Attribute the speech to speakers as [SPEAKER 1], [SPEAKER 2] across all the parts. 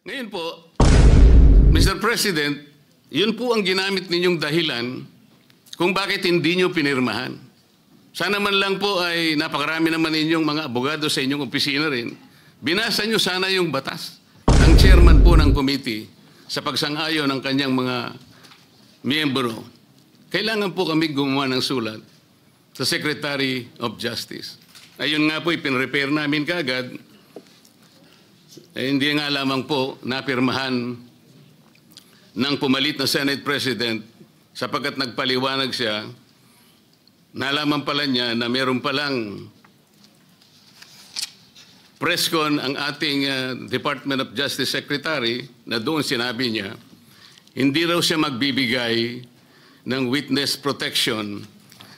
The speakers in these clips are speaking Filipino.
[SPEAKER 1] Ngayon po, Mr. President, yun po ang ginamit ninyong dahilan kung bakit hindi nyo pinirmahan. Sana man lang po ay napakarami naman ninyong mga abogado sa inyong opisina rin. Binasa nyo sana yung batas. Ang chairman po ng committee sa pagsang-ayon ng kanyang mga miyembro, kailangan po kami gumawa ng sulat sa Secretary of Justice. Ayun nga po, ipinrepair namin kagad. Hindi nga lamang po napirmahan ng pumalit na Senate President sapagkat nagpaliwanag siya, nalaman pala niya na meron palang press con ang ating Department of Justice Secretary na doon sinabi niya, hindi raw siya magbibigay ng witness protection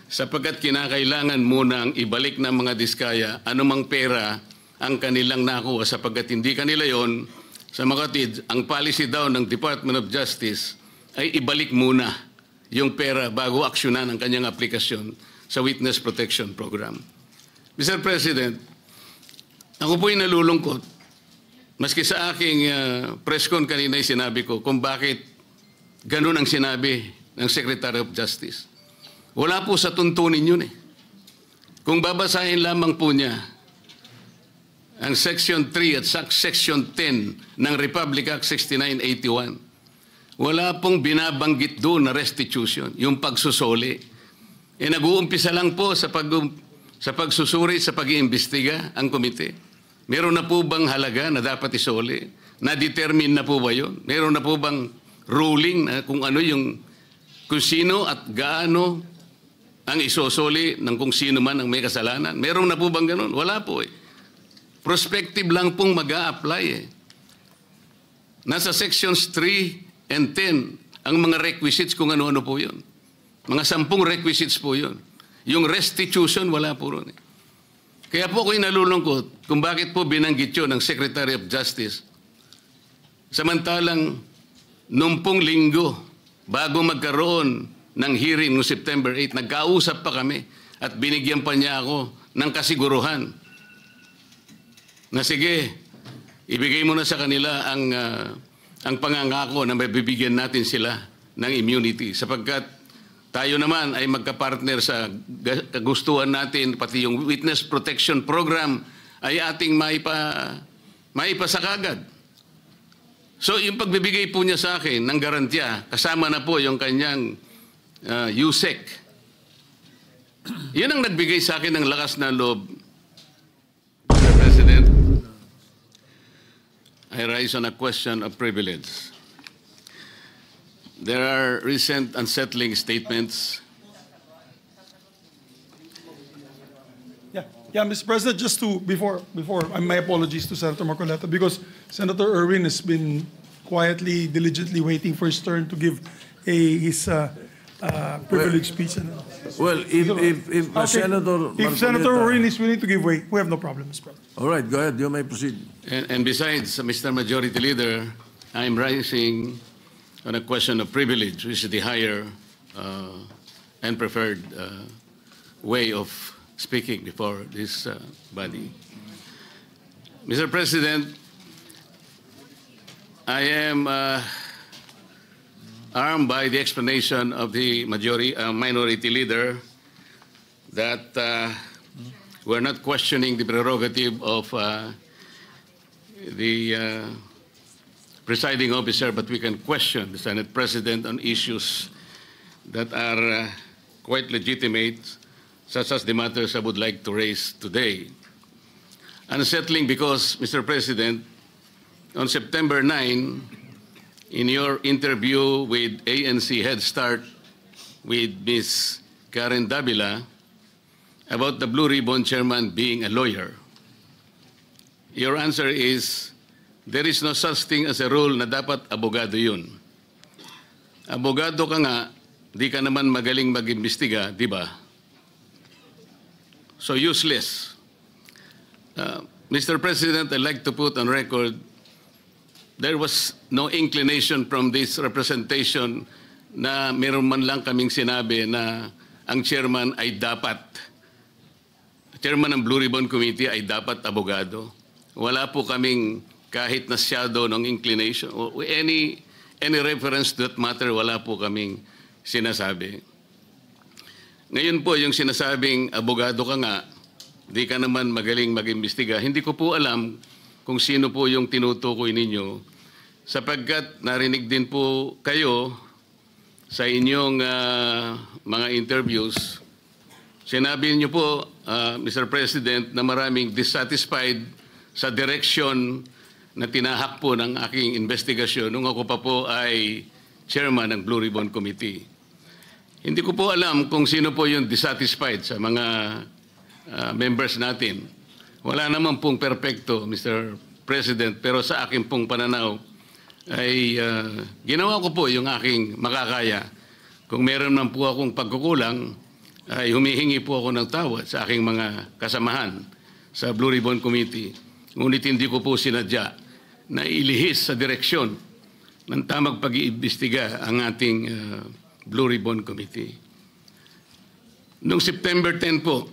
[SPEAKER 1] sapagkat kinakailangan munang ibalik ng mga diskaya anumang pera ang kanilang nakuha sapagkat hindi kanila yon. Sa makatid, ang policy daw ng Department of Justice ay ibalik muna yung pera bago aksyonan ang kanyang aplikasyon sa Witness Protection Program. Mr. President, ako po'y nalulungkot. Maski sa aking press con kanina ay sinabi ko kung bakit ganun ang sinabi ng Secretary of Justice. Wala po sa tuntunin yun eh. Kung babasahin lamang po niya ang Section 3 at Section 10 ng Republic Act 6981, wala pong binabanggit doon na restitution, yung pagsusuli. Nag-uumpisa lang po sa pagsusuri, sa pag-iimbestiga ang komite. Meron na po bang halaga na dapat isuli? Na-determine na po ba yun? Meron na po bang ruling na kung ano yung, kung sino at gaano ang isosoli ng kung sino man ang may kasalanan? Meron na po bang ganun? Wala po eh. Prospective lang pong mag-a-apply eh. Nasa Sections 3 and 10 ang mga requisites kung ano-ano po yun. Mga 10 requisites po yun. Yung restitution, wala po ron eh. Kaya po ako'y nalulungkot kung bakit po binanggit yun ng Secretary of Justice. Samantalang, nung pong linggo, bago magkaroon ng hearing noong September 8, nagkausap pa kami at binigyan pa niya ako ng kasiguruhan na sige, ibigay mo na sa kanila ang pangangako na mabibigyan natin sila ng immunity sapagkat tayo naman ay magkapartner sa kagustuhan natin, pati yung Witness Protection Program ay ating maipasakagad. So yung pagbibigay po niya sa akin ng garantiya, kasama na po yung kanyang USEC. Yun ang nagbigay sa akin ng lakas na loob. Mr. President, I rise on a question of privilege. There are recent unsettling statements.
[SPEAKER 2] Yeah, Mr. President, just to, before, my apologies to Senator Marcoleta, because Senator Erwin has been quietly, diligently waiting for his turn to give his privileged speech.
[SPEAKER 3] Well, if
[SPEAKER 2] Senator Erwin is willing to give way, we have no problem, Mr. President.
[SPEAKER 3] All right, go ahead. You may proceed.
[SPEAKER 1] And besides, Mr. Majority Leader, I'm rising on a question of privilege, which is the higher and preferred way of speaking before this body. Mr. President, I am armed by the explanation of the minority leader that we're not questioning the prerogative of the presiding officer, but we can question the Senate President on issues that are quite legitimate, such as the matters I would like to raise today. Unsettling because, Mr. President, on September 9, in your interview with ANC Head Start with Ms. Karen Davila about the Blue Ribbon Chairman being a lawyer, your answer is, there is no such thing as a rule na dapat abogado yun. Abogado ka nga, di ka naman magaling mag-imbestiga, di ba? So useless. Mr. President, I'd like to put on record, there was no inclination from this representation na meron man lang kaming sinabi na ang chairman ay dapat, chairman ng Blue Ribbon Committee ay dapat abogado. Wala po kaming kahit na shadow ng inclination, o any reference to that matter, wala po kaming sinasabi. Ngayon po, yung sinasabing abogado ka nga, di ka naman magaling mag-imbestiga, hindi ko po alam kung sino po yung tinutukoy ninyo, sapagkat narinig din po kayo sa inyong mga interviews. Sinabi niyo po, Mr. President, na maraming dissatisfied sa direction na tinahak po ng aking investigasyon nung ako pa po ay chairman ng Blue Ribbon Committee. Hindi ko po alam kung sino po yung dissatisfied sa mga members natin. Wala naman pong perpekto, Mr. President, pero sa akin pong pananaw ay ginawa ko po yung aking makakaya. Kung meron man po akong pagkukulang, ay humihingi po ako ng tawad sa aking mga kasamahan sa Blue Ribbon Committee. Ngunit hindi ko po sinadya na ilihis sa direksyon ng tamang pag-iimbestiga ang ating Blue Ribbon Committee. Noong September 10 po,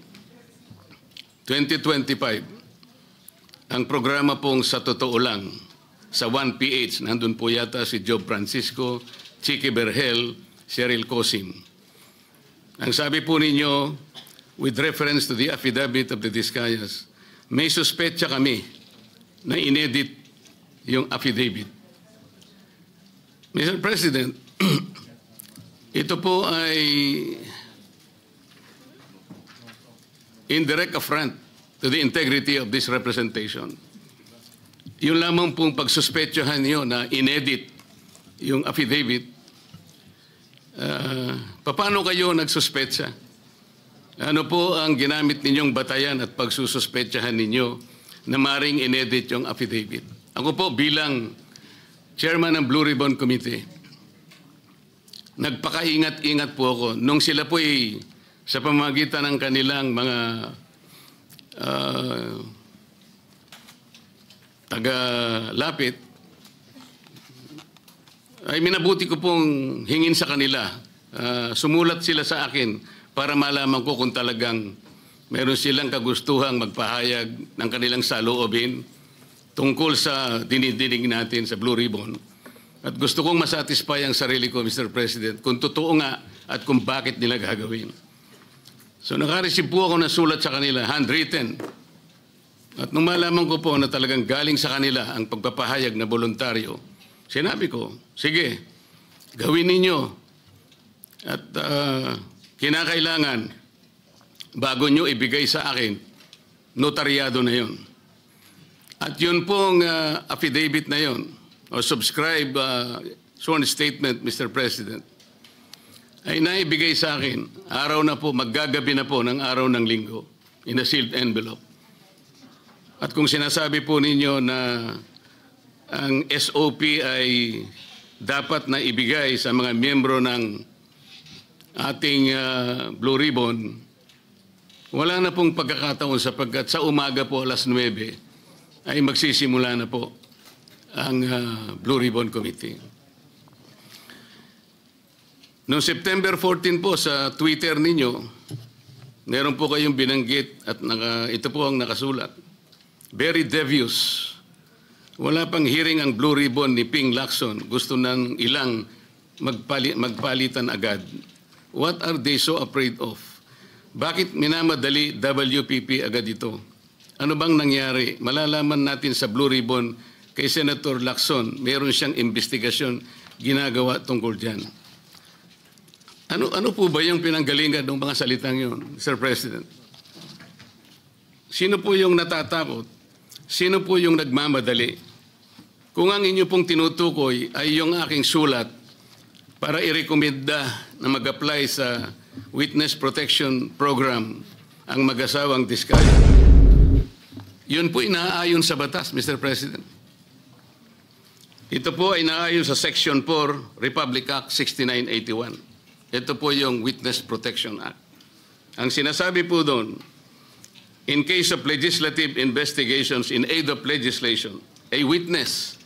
[SPEAKER 1] 2025, ang programa pong Sa Totoo Lang, sa 1PH, nandun po yata si Job Francisco, Chicky Berhel, Cheryl Cosim. Ang sabi po ninyo, with reference to the affidavit of the Discayas, may suspetsa kami na inedit yung affidavit. Mr. President, ito po ay indirect affront to the integrity of this representation. Yung lamang pong pagsuspetsahan niyo na inedit yung affidavit, paano kayo nagsuspetsa? Ano po ang ginamit ninyong batayan at pagsususpetsahan ninyo na maring inedit yung affidavit? Ako po bilang chairman ng Blue Ribbon Committee, nagpakaingat-ingat po ako nung sila po ay sa pamamagitan ng kanilang mga taga-lapit, ay minabuti ko pong hingin sa kanila. Sumulat sila sa akin para malaman ko kung talagang meron silang kagustuhang magpahayag ng kanilang saloobin tungkol sa dinidinig natin sa Blue Ribbon. At gusto kong masatisfy ang sarili ko, Mr. President, kung totoo nga at kung bakit nila gagawin. So nakareceive po ako ng sulat sa kanila, handwritten. At nung malaman ko po na talagang galing sa kanila ang pagpapahayag na voluntaryo, sinabi ko, sige, gawin ninyo. At kinakailangan, bago nyo ibigay sa akin, notaryado na yon. At yun pong affidavit na yon, o subscribe sworn statement, Mr. President, ay naibigay sa akin, araw na po, maggagabi na po ng araw ng linggo, in a sealed envelope. At kung sinasabi po ninyo na ang SOP ay dapat na ibigay sa mga miyembro ng ating Blue Ribbon, wala na pong pagkakataon sapagkat sa umaga po alas 9 ay magsisimula na po ang Blue Ribbon Committee. Noong September 14 po sa Twitter ninyo, meron po kayong binanggit at ito po ang nakasulat. Very devious. Wala pang hearing ang Blue Ribbon ni Ping Lacson. Gusto ng ilang magpalitan agad. What are they so afraid of? Bakit minamadali WPP agad ito? Ano bang nangyari? Malalaman natin sa Blue Ribbon kay Senator Lacson, meron siyang investigasyon ginagawa tungkol dyan. Ano po ba yung pinanggalingan ng mga salitang yun, Mr. President? Sino po yung natatakot? Sino po yung nagmamadali? Kung ang inyo pong tinutukoy ay yung aking sulat para irekomenda na mag-apply sa Witness Protection Program ang mag-asawang Discaya, yun po inaayon sa batas, Mr. President. Ito po ay naayon sa Section 4, Republic Act 6981. Ito po yung Witness Protection Act. Ang sinasabi po doon, in case of legislative investigations in aid of legislation, a witness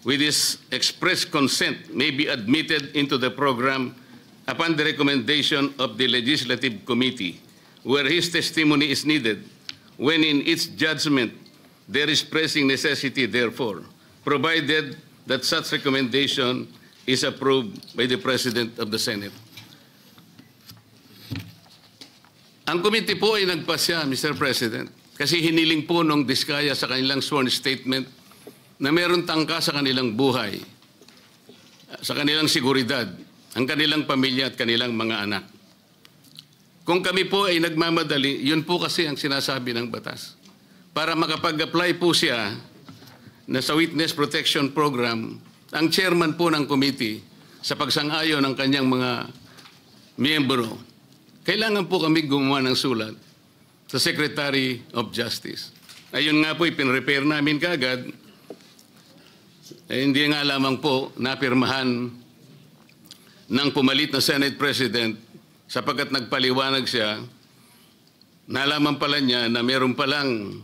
[SPEAKER 1] with his express consent may be admitted into the program upon the recommendation of the Legislative Committee where his testimony is needed when in its judgment there is pressing necessity, therefore, provided that such recommendation is approved by the President of the Senate. Ang committee po ay nagpasya, Mr. President, kasi hiniling po nung Diskaya sa kanilang sworn statement na meron tangka sa kanilang buhay, sa kanilang seguridad, ang kanilang pamilya at kanilang mga anak. Kung kami po ay nagmamadali, yun po kasi ang sinasabi ng batas. Para makapag-apply po siya na sa Witness Protection Program, ang chairman po ng committee sa pagsang-ayon ng kanyang mga miyembro, kailangan po kami gumawa ng sulat sa Secretary of Justice. Ayun nga po, ipinrepair namin kaagad. Hindi nga lamang po napirmahan ng pumalit na Senate President sapagkat nagpaliwanag siya, nalaman pala niya na meron palang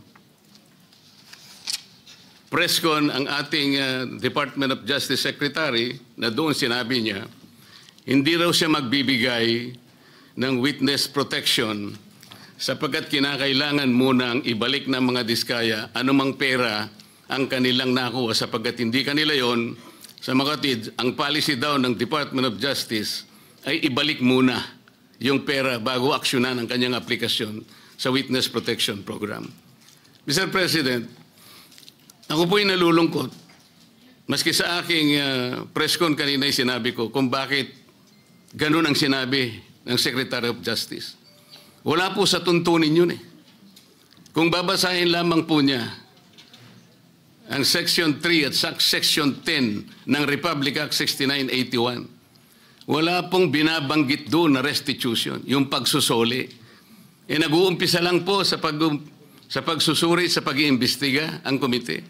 [SPEAKER 1] presscon ang ating Department of Justice Secretary na doon sinabi niya, hindi raw siya magbibigay ng witness protection sapagkat kinakailangan munang ibalik ng mga Diskaya anumang pera ang kanilang nakuha sapagkat hindi kanila yon. Sa makatid, ang policy daw ng Department of Justice ay ibalik muna yung pera bago aksyonan ang kanyang aplikasyon sa Witness Protection Program. Mr. President, ako po'y nalulungkot. Maski sa aking press con kanina sinabi ko kung bakit ganun ang sinabi ng Secretary of Justice. Wala po sa tuntunin yun eh. Kung babasahin lamang po niya ang Section 3 at Section 10 ng Republic Act 6981, wala pong binabanggit doon na restitution, yung pagsusoli. Nag-uumpisa lang po sa pagsusuri, sa pag-iimbestiga ang komite.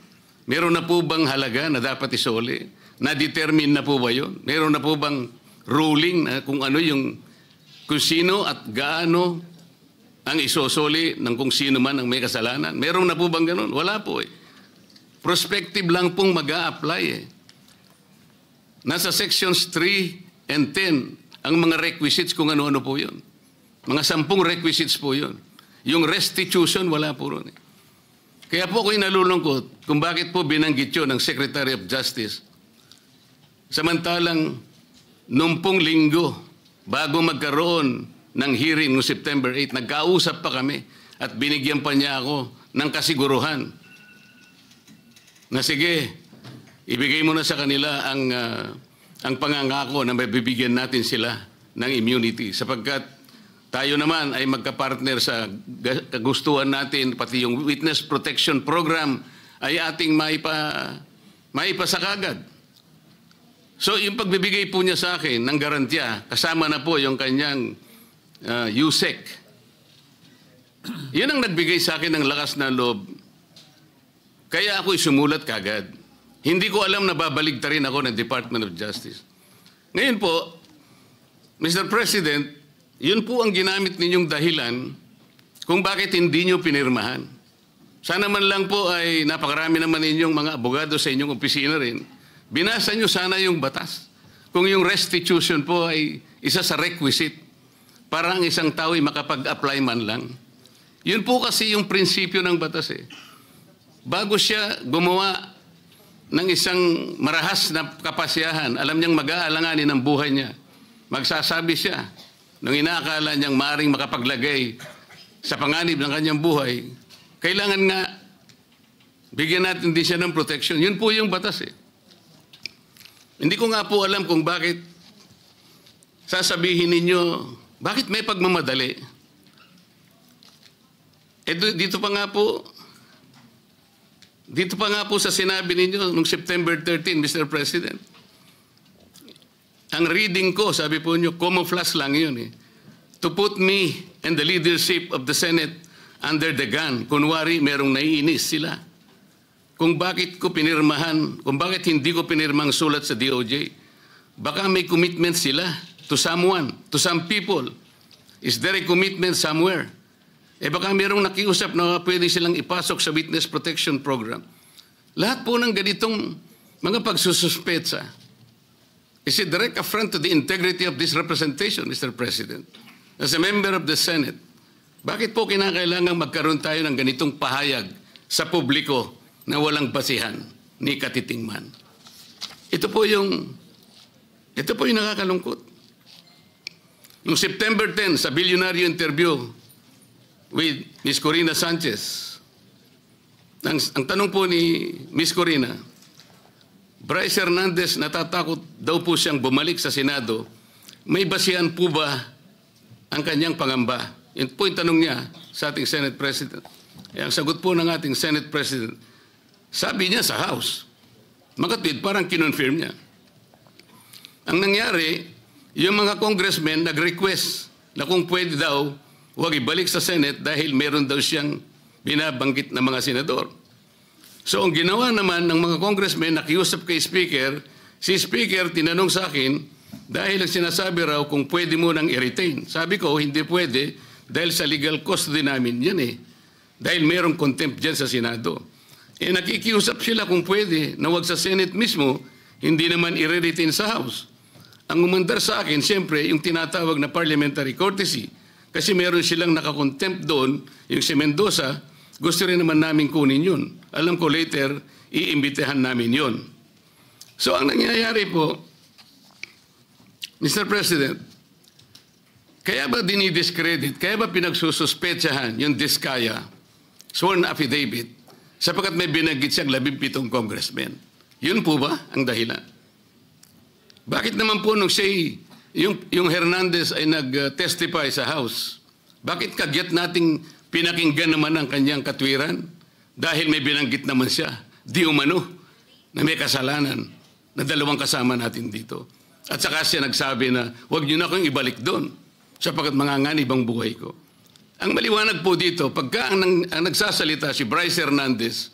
[SPEAKER 1] Meron na po bang halaga na dapat isoli? Na-determine na po ba yun? Meron na po bang ruling na kung ano kung sino at gaano ang isosoli ng kung sino man ang may kasalanan? Meron na po bang ganun? Wala po eh. Prospective lang pong mag-a-apply eh. Nasa sections 3 and 10 ang mga requisites kung ano-ano po yun. Mga 10 requisites po yun. Yung restitution, wala po ron eh. Kaya po ako'y nalulungkot kung bakit po binanggit yun ng Secretary of Justice. Samantalang, nung pong linggo, bago magkaroon ng hearing noong September 8, nagkausap pa kami at binigyan pa niya ako ng kasiguruhan na sige, ibigay mo na sa kanila ang pangangako na mabibigyan natin sila ng immunity sapagkat tayo naman ay magkapartner sa kagustuhan natin, pati yung Witness Protection Program ay ating maipasakagad. So yung pagbibigay po niya sa akin ng garantiya, kasama na po yung kanyang USEC. Yan ang nagbigay sa akin ng lakas na loob. Kaya ako'y sumulat kagad. Hindi ko alam na babaligtarin ako ng Department of Justice. Ngayon po, Mr. President, yun po ang ginamit ninyong dahilan kung bakit hindi nyo pinirmahan. Sana man lang po ay napakarami naman ninyong mga abogado sa inyong opisina rin. Binasa nyo sana yung batas. Kung yung restitution po ay isa sa requisite para ang isang tao ay makapag-apply man lang. Yun po kasi yung prinsipyo ng batas eh. Bago siya gumawa ng isang marahas na kapasyahan, alam niyang mag-aalanganin ang buhay niya. Magsasabi siya, nung inaakala niyang maaring makapaglagay sa panganib ng kanyang buhay, kailangan nga bigyan natin din siya ng protection. Yun po yung batas eh. Hindi ko nga po alam kung bakit sasabihin ninyo, bakit may pagmamadali? Dito pa nga po sa sinabi ninyo noong September 13, Mr. President. Ang reading ko, sabi po nyo, camouflage lang yun eh. To put me and the leadership of the Senate under the gun. Kunwari, merong naiinis sila. Kung bakit hindi ko pinirmang sulat sa DOJ, baka may commitment sila to someone, to some people. Is there a commitment somewhere? Baka merong nakiusap na pwede silang ipasok sa Witness Protection Program. Lahat po ng ganitong mga pagsususpetsa is a direct affront to the integrity of this representation, Mr. President. As a member of the Senate, bakit po kinakailangan magkaroon tayo ng ganitong pahayag sa publiko na walang basihan ni katitingman. Ito po yung nakakalungkot. Noong September 10 sa bilyonaryo interview with Ms. Corina Sanchez, ang tanong po ni Ms. Corina, Bryce Hernandez natatakot daw po siyang bumalik sa Senado. May basihan po ba ang kanyang pangamba? Yun po yung tanong niya sa ating Senate President. Ang sagot po ng ating Senate President, sabi niya sa House, makatwid parang kinonfirm niya. Ang nangyari, yung mga congressmen nag-request na kung pwede daw, huwag ibalik sa Senate dahil meron daw siyang binabanggit na mga senador. So ang ginawa naman ng mga congressmen, nakiusap kay Speaker, si Speaker tinanong sa akin, dahil ang sinasabi raw kung pwede mo nang i-retain. Sabi ko, hindi pwede dahil sa legal custody namin yan eh. Dahil merong contempt dyan sa Senado. Nakikiusap sila kung pwede na wag sa Senate mismo, hindi naman i-retain sa House. Ang umandar sa akin, siyempre, yung tinatawag na parliamentary courtesy. Kasi meron silang nakakontempt doon, yung si Mendoza, gusto rin naman namin kunin yun. Alam ko later, iimbitehan namin yun. So ang nangyayari po, Mr. President, kaya ba dinidiscredit, kaya ba pinagsususpetsahan yung Diskaya sworn affidavit sapagkat may binanggit siyang 17 congressmen? Yun po ba ang dahilan? Bakit naman po nung siya, yung Hernandez ay nag-testify sa House, bakit kagyat nating pinakinggan naman ang kanyang katwiran? Dahil may binanggit naman siya, di umano, na may kasalanan na dalawang kasama natin dito. At saka siya nagsabi na, huwag niyo na akong ibalik doon sapagkat manganganib ang buhay ko. Ang maliwanag po dito, pagka ang nagsasalita si Bryce Hernandez,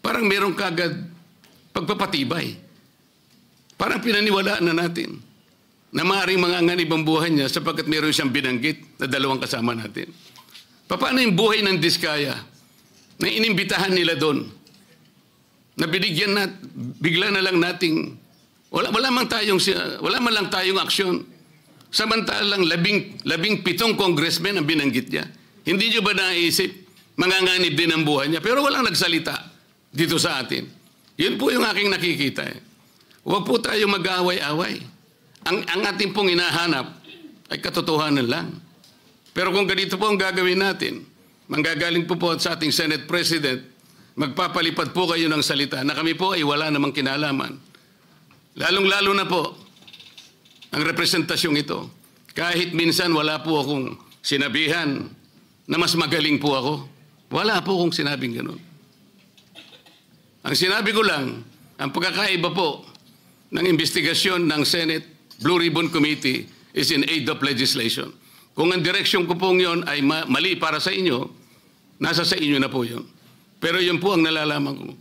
[SPEAKER 1] parang merong kagad pagpapatibay. Parang pinaniwalaan na natin na maaaring manganganib ang buhay niya sapagkat meron siyang binanggit na dalawang kasama natin. Paano yung buhay ng Diskaya na inimbitahan nila doon? Na binigyan na, bigla na lang nating, wala man lang tayong aksyon. Samantalang 17 congressmen ang binanggit niya. Hindi niyo ba naisip, manganganib din ang buhay niya? Pero walang nagsalita dito sa atin. Yun po yung aking nakikita eh. Huwag po tayo mag-aaway-away. Ang ating pong hinahanap ay katotohanan lang. Pero kung ganito po ang gagawin natin, manggagaling po sa ating Senate President, magpapalipad po kayo ng salita na kami po ay wala namang kinalaman. Lalong-lalo na po ang representasyong ito. Kahit minsan wala po akong sinabihan na mas magaling po ako. Wala po akong sinabing ganun. Ang sinabi ko lang, ang pagkakaiba po ng investigasyon ng Senate Blue Ribbon Committee is in aid of legislation. Kung ang direksyon ko pong yun ay mali para sa inyo, nasa sa inyo na po yun. Pero yun po ang nalalaman ko.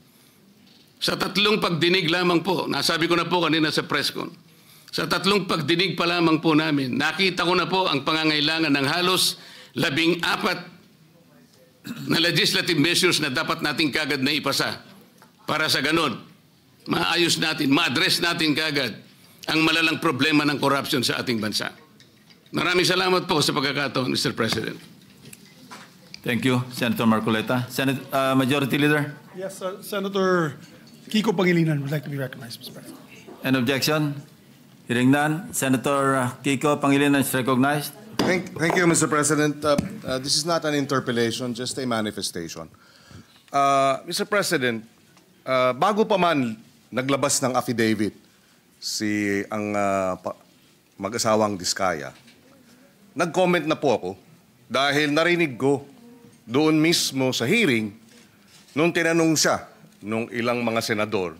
[SPEAKER 1] Sa 3 pagdinig lamang po, nasabi ko na po kanina sa press con, sa 3 pagdinig pa lamang po namin, nakita ko na po ang pangangailangan ng halos 14 na legislative measures na dapat nating kagad na ipasa para sa ganon. Maayos natin, ma-address natin kagad ang malalang problema ng corruption sa ating bansa. Maraming salamat po sa pagkakataon, Mr. President.
[SPEAKER 4] Thank you, Senator Marcoleta. Majority Leader?
[SPEAKER 2] Yes, Senator Kiko Pangilinan would like to be recognized, Mr. President.
[SPEAKER 4] An objection? Hearing none, Senator Kiko Pangilinan is recognized.
[SPEAKER 5] Thank you, Mr. President. This is not an interpellation, just a manifestation. Mr. President, bago pa man naglabas ng affidavit ang mag-asawang Diskaya, nag-comment na po ako dahil narinig ko doon mismo sa hearing nung tinanong siya nung ilang mga senador.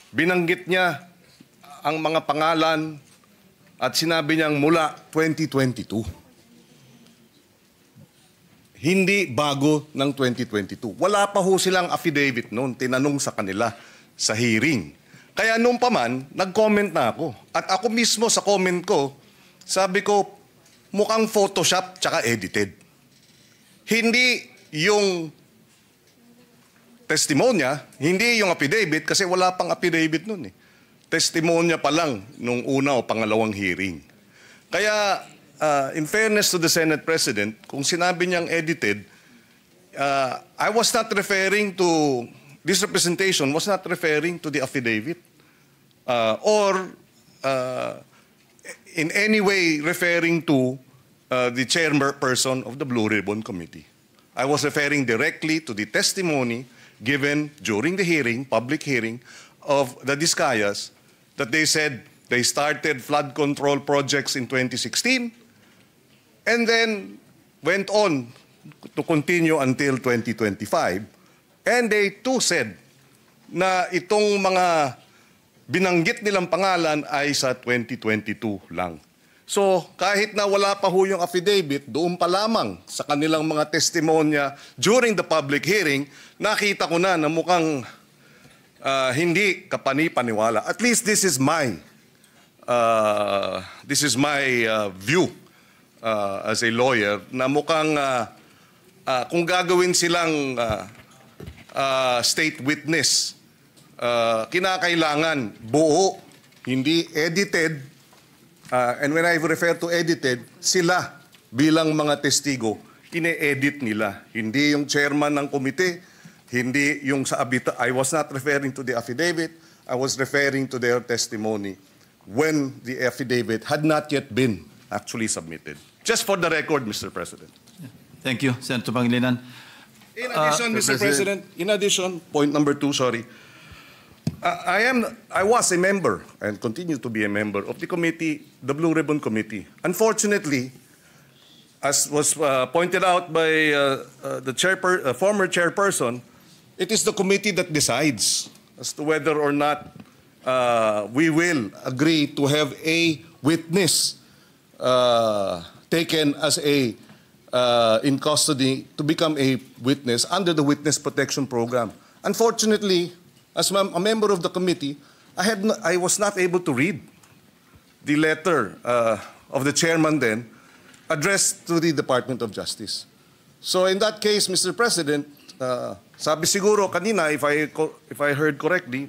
[SPEAKER 5] Binanggit niya ang mga pangalan at sinabi niyang mula 2022. Hindi bago ng 2022. Wala pa ho silang affidavit noon, tinanong sa kanila sa hearing. Kaya noon pa man, nag-comment na ako. At ako mismo sa comment ko, sabi ko, mukhang Photoshop tsaka edited. Hindi yung testimonya, hindi yung affidavit, kasi wala pang affidavit noon eh. Testimonya pa lang nung una o pangalawang hearing. Kaya, in fairness to the Senate President, kung sinabi niyang edited, I was not referring to, this representation was not referring to the affidavit or in any way referring to the chairperson of the Blue Ribbon Committee. I was referring directly to the testimony given during the hearing, public hearing, of the Discayas, that they said they started flood control projects in 2016 and then went on to continue until 2025. And they too said na itong mga binanggit nilang pangalan ay sa 2022 lang. So kahit na wala pa ho yung affidavit, doon pa lamang sa kanilang mga testimonya during the public hearing, nakita ko na mukhang hindi kapani-paniwala. At least this is my view as a lawyer, na mukhang kung gagawin silang state witness, kinakailangan buo, hindi edited. And when I refer to edited, sila bilang mga testigo, ine-edit nila. Hindi yung chairman ng komite, hindi yung sa I was not referring to the affidavit, I was referring to their testimony when the affidavit had not yet been actually submitted. Just for the record, Mr. President.
[SPEAKER 4] Thank you, Senator Pangilinan.
[SPEAKER 5] In addition, Mr. President, in addition, point number 2, sorry. I was a member and continue to be a member of the committee, the Blue Ribbon Committee. Unfortunately, as was pointed out by the former chairperson, it is the committee that decides as to whether or not we will agree to have a witness taken as a in custody to become a witness under the Witness Protection Program. Unfortunately, as a member of the committee, I was not able to read the letter of the chairman then addressed to the Department of Justice. So in that case, Mr. President, sabi siguro kanina, if I heard correctly,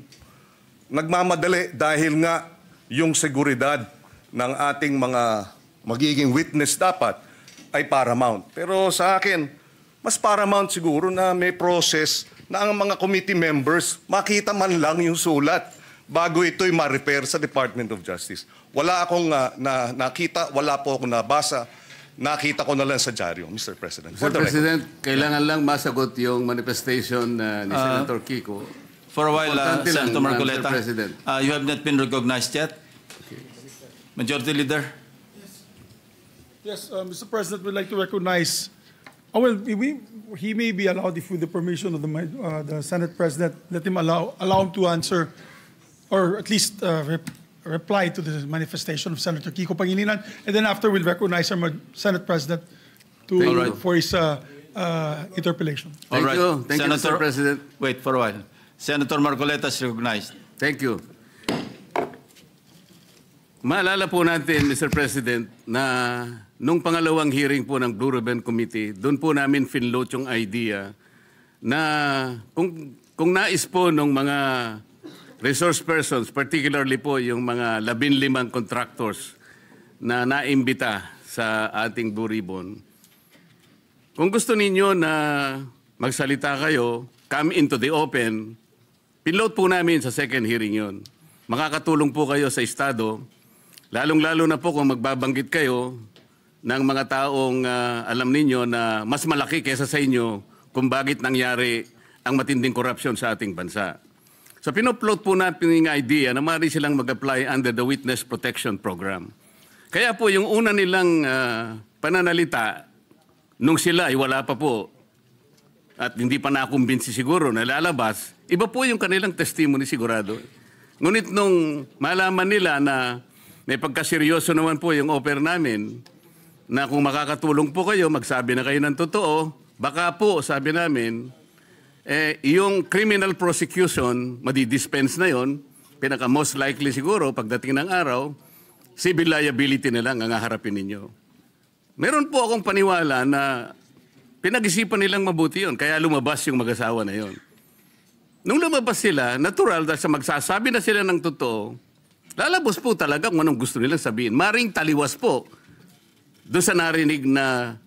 [SPEAKER 5] nagmamadali dahil nga yung seguridad ng ating mga magiging witness dapat ay paramount. Pero sa akin, mas paramount siguro na may process na ang mga committee members makita man lang yung sulat bago ito'y ma-repair sa Department of Justice. Wala akong nakita, wala po akong nabasa, nakita ko na lang sa dyaryo, Mr. President.
[SPEAKER 1] Mr. President, kailangan lang masagot yung manifestation ni Senator Kiko.
[SPEAKER 4] For a while,
[SPEAKER 1] Importante lang,
[SPEAKER 4] Senator Marcoleta,
[SPEAKER 1] Mr. President.
[SPEAKER 4] you have not been recognized yet. Majority Leader.
[SPEAKER 2] Yes, Mr. President, we'd like to recognize. He may be allowed, if with the permission of the Senate President, let him allow him to answer, or at least reply to the manifestation of Senator Kiko Pangilinan, and then after we'll recognize our Senate President for his interpellation.
[SPEAKER 1] Thank you. Thank you,
[SPEAKER 4] Senator,
[SPEAKER 1] Mr. President.
[SPEAKER 4] Wait for a while. Senator Marcoleta is recognized.
[SPEAKER 1] Thank you. Maalala po natin, Mr. President, na nung pangalawang hearing po ng Blue Ribbon Committee, doon po namin finload yung idea na kung nais po ng mga resource persons, particularly po yung mga 15 contractors na naimbita sa ating Blue Ribbon, kung gusto ninyo na magsalita kayo, come into the open, pinload po namin sa second hearing yon. Makakatulong po kayo sa Estado, lalong-lalo na po kung magbabanggit kayo ng mga taong alam ninyo na mas malaki kaysa sa inyo kung bakit nangyari ang matinding korupsyon sa ating bansa. So pinupload po natin yung idea na maaari silang mag-apply under the Witness Protection Program. Kaya po yung una nilang pananalita, nung sila ay wala pa po at hindi pa nakumbinsi siguro na lalabas, iba po yung kanilang testimony sigurado. Ngunit nung malaman nila na may pagkaseryoso naman po yung offer namin na kung makakatulong po kayo, magsabi na kayo ng totoo, baka po, sabi namin, yung criminal prosecution, madidispense na yon, pinaka most likely siguro, pagdating ng araw, civil liability na lang ang haharapin ninyo. Meron po akong paniwala na pinag-isipan nilang mabuti yon, kaya lumabas yung mag-asawa na yon. Nung lumabas sila, natural, dahil sa magsasabi na sila ng totoo, lalabas po talaga kung anong gusto nilang sabihin. Maring taliwas po doon sa narinig na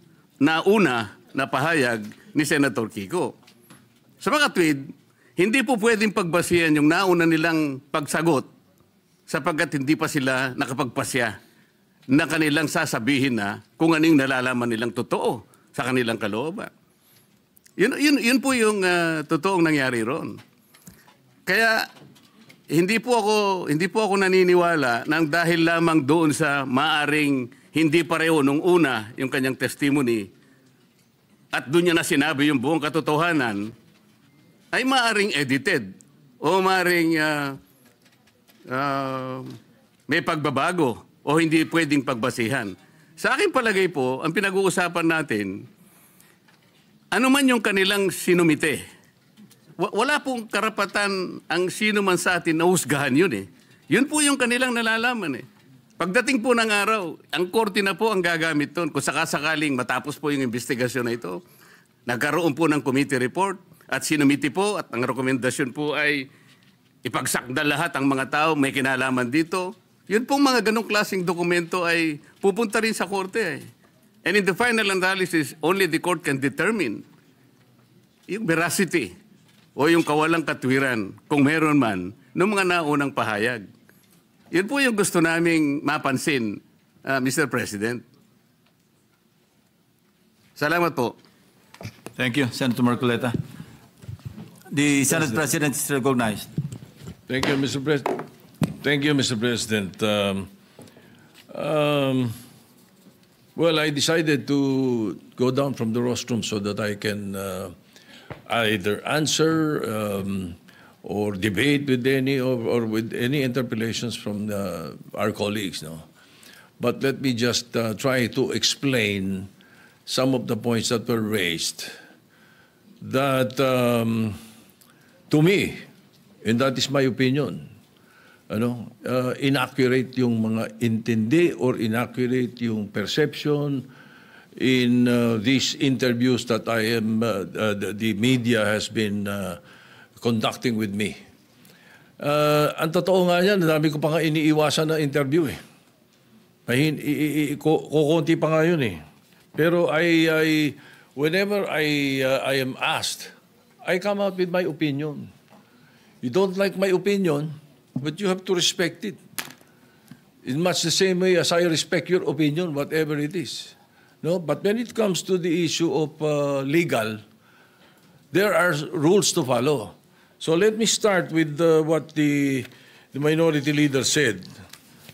[SPEAKER 1] una na pahayag ni Senator Kiko. Sa mga tweet, hindi po pwedeng pagbasihan yung nauna nilang pagsagot sapagkat hindi pa sila nakapagpasya na kanilang sasabihin na kung anong nalalaman nilang totoo sa kanilang kalooban. Yun po yung totoong nangyari ron. Kaya hindi po ako naniniwala nang dahil lamang doon sa maaring hindi pareho nung una yung kanyang testimony at doon niya na sinabi yung buong katotohanan ay maaring edited o maaring may pagbabago o hindi pwedeng pagbasihan. Sa aking palagay po, ang pinag-uusapan natin, ano man yung kanilang sinumite, wala pong karapatan ang sino man sa atin na husgahan yun eh. Yun po yung kanilang nalalaman eh. Pagdating po ng araw, ang korte na po ang gagamit doon. Kung sakasakaling matapos po yung investigasyon na ito, nagkaroon po ng committee report at sinumiti po at ang rekomendasyon po ay ipagsakda lahat ang mga tao may kinalaman dito. Yun pong mga ganong klaseng dokumento ay pupunta rin sa korte eh. And in the final analysis, only the court can determine yung veracity o yung kawalang katwiran, kung meron man, ng mga naunang pahayag. Yun po yung gusto naming mapansin, Mr. President. Salamat po.
[SPEAKER 4] Thank you, Senator Marcoleta. The Senate President is recognized.
[SPEAKER 3] Thank you, Mr. President. Thank you, Mr. President. Well, I decided to go down from the rostrum so that I can either answer or debate with any or with any interpellations from our colleagues. No, but let me just try to explain some of the points that were raised. That to me, and that is my opinion, inaccurate yung mga intindi or inaccurate yung perception in these interviews that the media has been conducting with me. Ang totoo nga yan, dami ko pa nga iniiwasan na interview eh. Kukunti pa nga yun eh. Pero whenever I am asked, I come out with my opinion. You don't like my opinion, but you have to respect it. In much the same way as I respect your opinion, whatever it is. No, but when it comes to the issue of legal, there are rules to follow. So let me start with what the minority leader said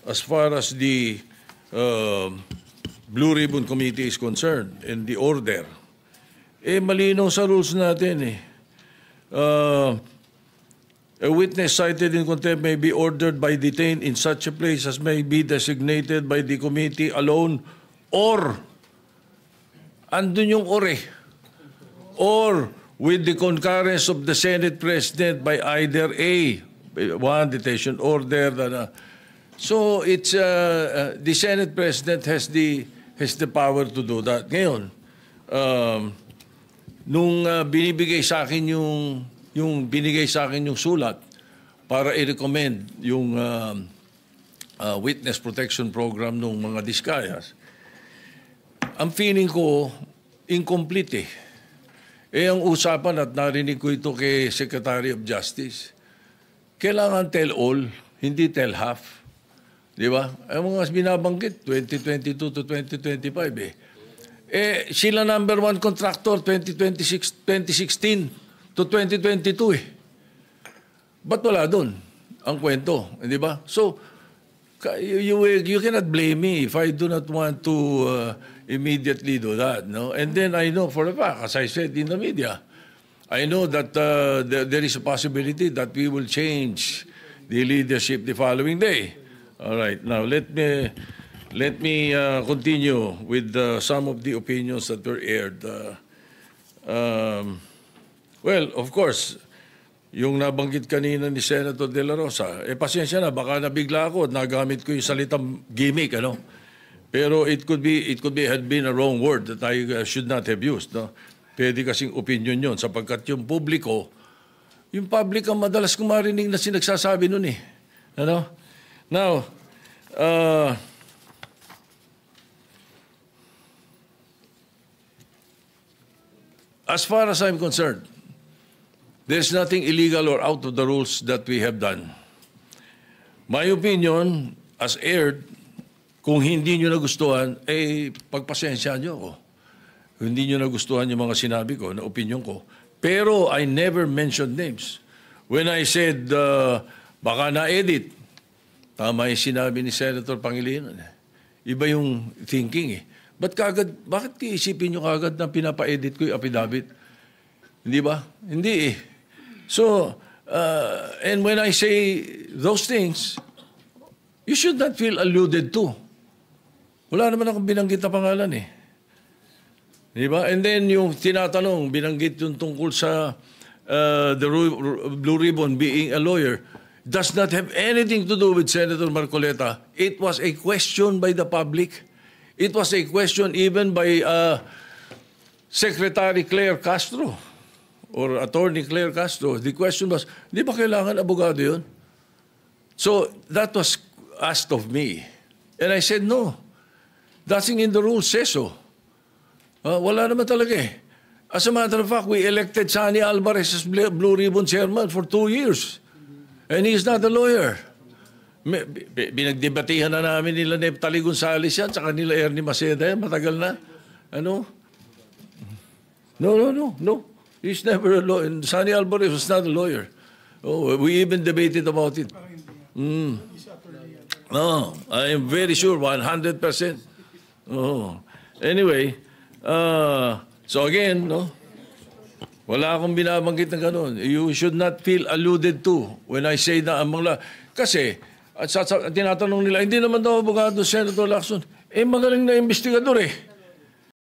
[SPEAKER 3] as far as the Blue Ribbon Committee is concerned and the order. Malinaw sa rules natin eh. A witness cited in contempt may be ordered by detained in such a place as may be designated by the committee alone or, andun yung or with the concurrence of the Senate President by either one detention order. So it's the Senate President has the power to do that. Ngayon, nung binibigay sa akin binigay sa akin yung sulat para i-recommend yung witness protection program ng mga Diskayas, ang feeling ko, incomplete eh. Ang usapan at narinig ko ito kay Secretary of Justice, kailangan tell all, hindi tell half. Di ba? Ang mga binabanggit, 2022 to 2025 eh. Sila number one contractor, 2016 to 2022 eh. Ba't wala doon ang kwento? Di ba? So, you cannot blame me if I do not want to immediately do that. No? And then I know for a fact, as I said in the media, I know that there is a possibility that we will change the leadership the following day. All right. Now, let me continue with some of the opinions that were aired. Well, of course, yung nabanggit kanina ni Senator De La Rosa, pasensya na, baka nabigla ako at nagamit ko yung salitang gimmick, Pero it could had been a wrong word that I should not have used, no? Pwede kasing opinion yon sapagkat yung public ang madalas kong marinig na sinagsasabi nun eh. Now, as far as I'm concerned, there's nothing illegal or out of the rules that we have done. My opinion, as aired, kung hindi nyo nagustuhan, pagpasensya nyo ako. Kung hindi nyo nagustuhan yung mga sinabi ko, na opinion ko. Pero I never mentioned names. When I said, baka na-edit, tama yung sinabi ni Senator Pangilinan. Iba yung thinking eh. Bakit iisipin nyo kagad na pinapa-edit ko yung affidavit? Hindi ba? Hindi eh. So, and when I say those things, you should not feel alluded to. Wala naman akong binanggit na pangalan eh. Di ba? And then yung tinatanong, binanggit yung tungkol sa the Blue Ribbon being a lawyer, does not have anything to do with Senator Marcoleta. It was a question by the public. It was a question even by Secretary Claire Castro or Attorney Claire Castro. The question was, di ba kailangan abogado yun? So that was asked of me. And I said, no. Nothing in the rules says so. Wala naman talaga eh. As a matter of fact, we elected Sani Alvarez as Blue Ribbon Chairman for 2 years. And he is not a lawyer. Binagdebatihan na namin nila Neptali Gonzales yan, saka nila Ernie Maceda yan, matagal na. Ano? No. He's never a lawyer. Sani Alvarez was not a lawyer. Oh, we even debated about it. No, I am very sure, 100%. Oh. Anyway, so again, no, wala akong binabanggit na gano'n. You should not feel alluded to when I say na among kasi, at tinatanong nila, hindi naman daw abogado Senator Lacson, magaling na investigador eh.